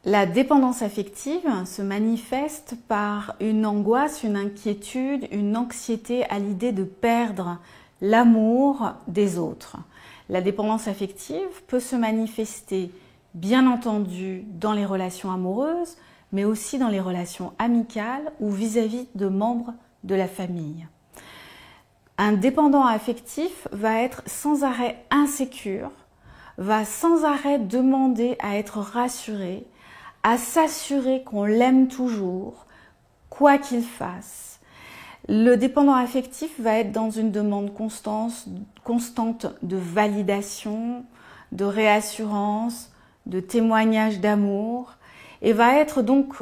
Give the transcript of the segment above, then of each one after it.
La dépendance affective se manifeste par une angoisse, une inquiétude, une anxiété à l'idée de perdre l'amour des autres. La dépendance affective peut se manifester, bien entendu, dans les relations amoureuses, mais aussi dans les relations amicales ou vis-à-vis de membres de la famille. Un dépendant affectif va être sans arrêt insécure, va sans arrêt demander à être rassuré, à s'assurer qu'on l'aime toujours, quoi qu'il fasse. Le dépendant affectif va être dans une demande constante de validation, de réassurance, de témoignage d'amour, et va être donc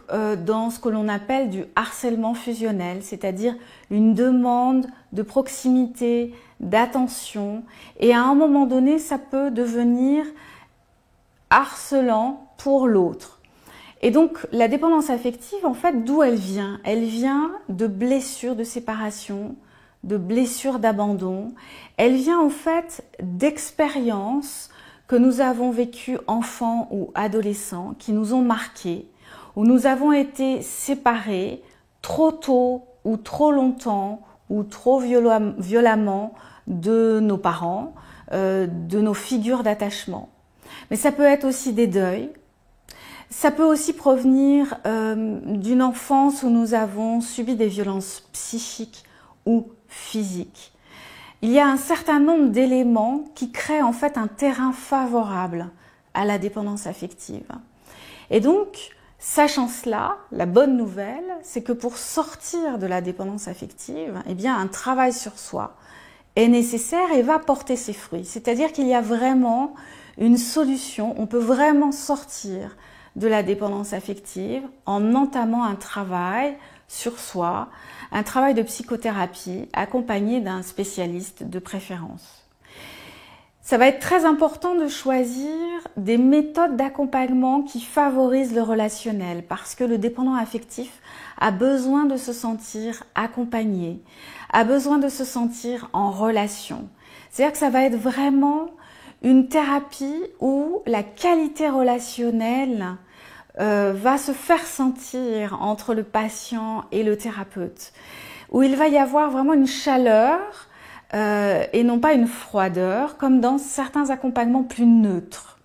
dans ce que l'on appelle du harcèlement fusionnel, c'est-à-dire une demande de proximité, d'attention, et à un moment donné, ça peut devenir harcelant pour l'autre. Et donc, la dépendance affective, en fait, d'où elle vient? Elle vient de blessures de séparation, de blessures d'abandon. Elle vient, en fait, d'expériences que nous avons vécues enfants ou adolescents, qui nous ont marqués, où nous avons été séparés trop tôt ou trop longtemps ou trop violemment de nos parents, de nos figures d'attachement. Mais ça peut être aussi des deuils. Ça peut aussi provenir d'une enfance où nous avons subi des violences psychiques ou physiques. Il y a un certain nombre d'éléments qui créent en fait un terrain favorable à la dépendance affective. Et donc, sachant cela, la bonne nouvelle, c'est que pour sortir de la dépendance affective, eh bien, un travail sur soi est nécessaire et va porter ses fruits. C'est-à-dire qu'il y a vraiment une solution, on peut vraiment sortir de la dépendance affective en entamant un travail sur soi, un travail de psychothérapie accompagné d'un spécialiste de préférence. Ça va être très important de choisir des méthodes d'accompagnement qui favorisent le relationnel parce que le dépendant affectif a besoin de se sentir accompagné, a besoin de se sentir en relation. C'est-à-dire que ça va être vraiment une thérapie où la qualité relationnelle va se faire sentir entre le patient et le thérapeute, où il va y avoir vraiment une chaleur et non pas une froideur, comme dans certains accompagnements plus neutres.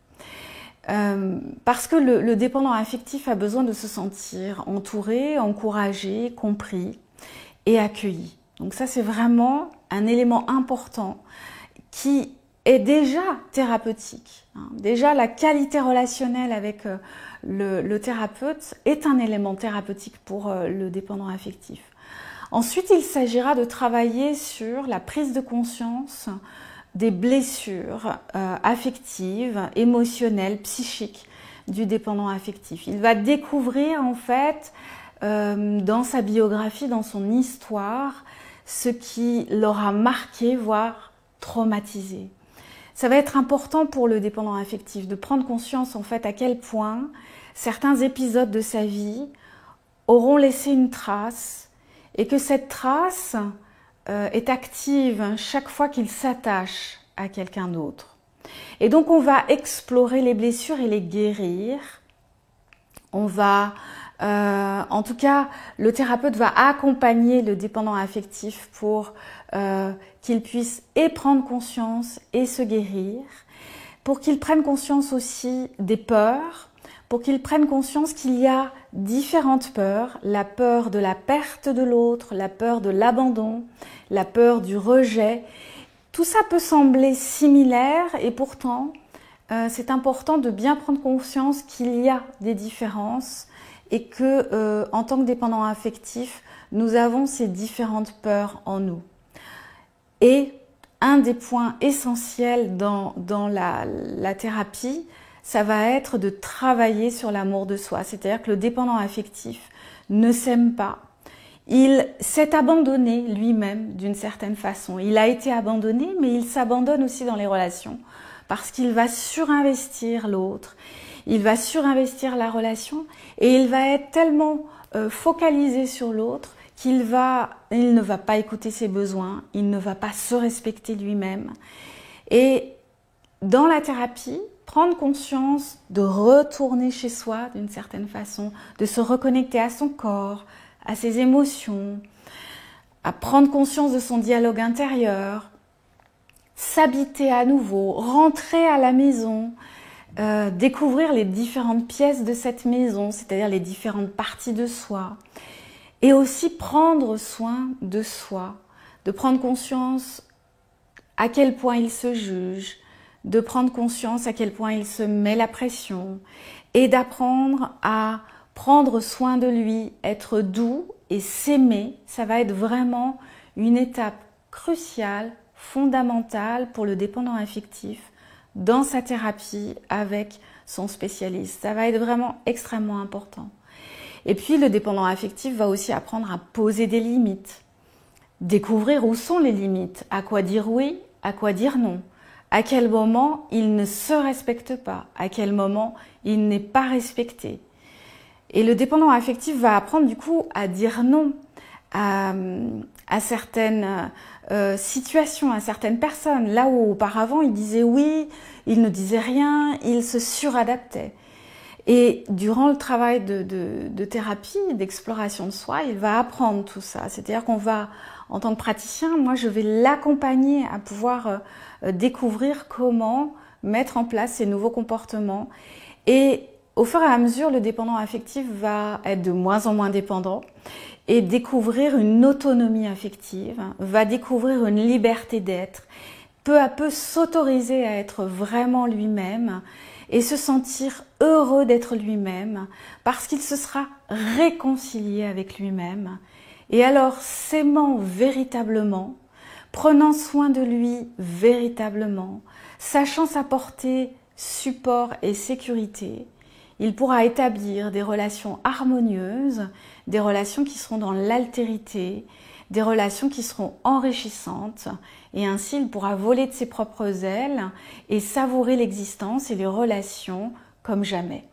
Parce que le dépendant affectif a besoin de se sentir entouré, encouragé, compris et accueilli. Donc ça, c'est vraiment un élément important qui est déjà thérapeutique. Déjà, la qualité relationnelle avec le thérapeute est un élément thérapeutique pour le dépendant affectif. Ensuite, il s'agira de travailler sur la prise de conscience des blessures affectives, émotionnelles, psychiques du dépendant affectif. Il va découvrir en fait dans sa biographie, dans son histoire, ce qui l'aura marqué, voire traumatisé. Ça va être important pour le dépendant affectif de prendre conscience en fait à quel point certains épisodes de sa vie auront laissé une trace et que cette trace est active chaque fois qu'il s'attache à quelqu'un d'autre. Et donc on va explorer les blessures et les guérir. On va, en tout cas, le thérapeute va accompagner le dépendant affectif pour qu'il puisse et prendre conscience et se guérir, pour qu'il prenne conscience aussi des peurs, pour qu'il prenne conscience qu'il y a différentes peurs, la peur de la perte de l'autre, la peur de l'abandon, la peur du rejet. Tout ça peut sembler similaire et pourtant, c'est important de bien prendre conscience qu'il y a des différences et que, en tant que dépendant affectif, nous avons ces différentes peurs en nous. Et un des points essentiels dans la thérapie, ça va être de travailler sur l'amour de soi. C'est-à-dire que le dépendant affectif ne s'aime pas. Il s'est abandonné lui-même d'une certaine façon. Il a été abandonné, mais il s'abandonne aussi dans les relations parce qu'il va surinvestir l'autre, il va surinvestir la relation et il va être tellement focalisé sur l'autre qu'il ne va pas écouter ses besoins, il ne va pas se respecter lui-même. Et dans la thérapie, prendre conscience de retourner chez soi d'une certaine façon, de se reconnecter à son corps, à ses émotions, à prendre conscience de son dialogue intérieur, s'habiter à nouveau, rentrer à la maison, découvrir les différentes pièces de cette maison, c'est-à-dire les différentes parties de soi, et aussi prendre soin de soi, de prendre conscience à quel point il se juge, de prendre conscience à quel point il se met la pression, et d'apprendre à prendre soin de lui, être doux et s'aimer. Ça va être vraiment une étape cruciale, fondamentale pour le dépendant affectif dans sa thérapie avec son spécialiste. Ça va être vraiment extrêmement important. Et puis le dépendant affectif va aussi apprendre à poser des limites, découvrir où sont les limites, à quoi dire oui, à quoi dire non, à quel moment il ne se respecte pas, à quel moment il n'est pas respecté. Et le dépendant affectif va apprendre du coup à dire non à certaines situations, à certaines personnes. Là où auparavant il disait oui, il ne disait rien, il se suradaptait. Et durant le travail de thérapie, d'exploration de soi, il va apprendre tout ça. C'est-à-dire qu'on va, en tant que praticien, moi je vais l'accompagner à pouvoir découvrir comment mettre en place ces nouveaux comportements. Et au fur et à mesure, le dépendant affectif va être de moins en moins dépendant et découvrir une autonomie affective, va découvrir une liberté d'être, peu à peu s'autoriser à être vraiment lui-même et se sentir heureux d'être lui-même parce qu'il se sera réconcilié avec lui-même. Et alors, s'aimant véritablement, prenant soin de lui véritablement, sachant s'apporter support et sécurité, il pourra établir des relations harmonieuses, des relations qui seront dans l'altérité, des relations qui seront enrichissantes, et ainsi il pourra voler de ses propres ailes et savourer l'existence et les relations comme jamais.